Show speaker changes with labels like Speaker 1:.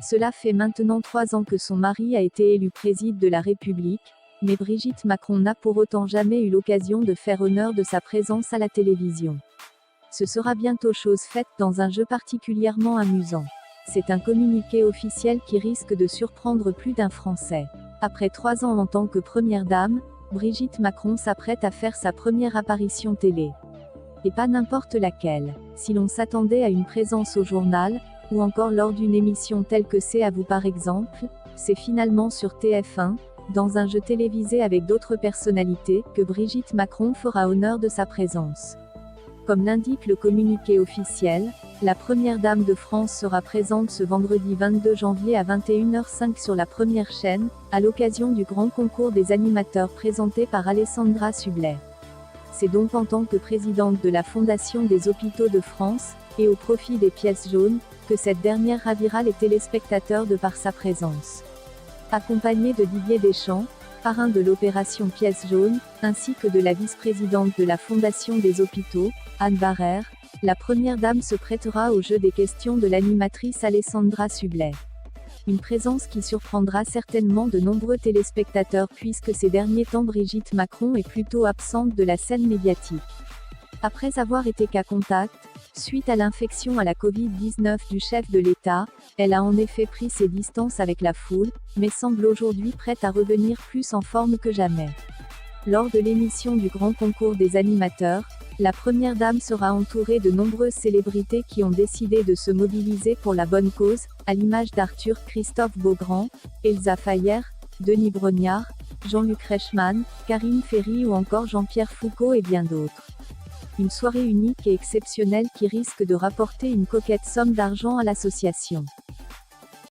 Speaker 1: Cela fait maintenant 3 ans que son mari a été élu président de la République, mais Brigitte Macron n'a pour autant jamais eu l'occasion de faire honneur de sa présence à la télévision. Ce sera bientôt chose faite dans un jeu particulièrement amusant. C'est un communiqué officiel qui risque de surprendre plus d'un Français. Après 3 ans en tant que première dame, Brigitte Macron s'apprête à faire sa première apparition télé. Et pas n'importe laquelle. Si l'on s'attendait à une présence au journal, ou encore lors d'une émission telle que C'est à vous par exemple, c'est finalement sur TF1, dans un jeu télévisé avec d'autres personnalités, que Brigitte Macron fera honneur de sa présence. Comme l'indique le communiqué officiel, la première dame de France sera présente ce vendredi 22 janvier à 21h05 sur la première chaîne, à l'occasion du grand concours des animateurs présenté par Alessandra Sublet. C'est donc en tant que présidente de la Fondation des Hôpitaux de France, et au profit des pièces jaunes, que cette dernière ravira les téléspectateurs de par sa présence. Accompagnée de Didier Deschamps, parrain de l'opération Pièces jaunes, ainsi que de la vice-présidente de la Fondation des Hôpitaux, Anne Barrère, la première dame se prêtera au jeu des questions de l'animatrice Alessandra Sublet. Une présence qui surprendra certainement de nombreux téléspectateurs puisque ces derniers temps Brigitte Macron est plutôt absente de la scène médiatique. Après avoir été cas contact, suite à l'infection à la Covid-19 du chef de l'État, elle a en effet pris ses distances avec la foule, mais semble aujourd'hui prête à revenir plus en forme que jamais. Lors de l'émission du grand concours des animateurs, la première dame sera entourée de nombreuses célébrités qui ont décidé de se mobiliser pour la bonne cause, à l'image d'Arthur Christophe Beaugrand, Elsa Fayer, Denis Brognard, Jean-Luc Reichmann, Karine Ferry ou encore Jean-Pierre Foucault et bien d'autres. Une soirée unique et exceptionnelle qui risque de rapporter une coquette somme d'argent à l'association.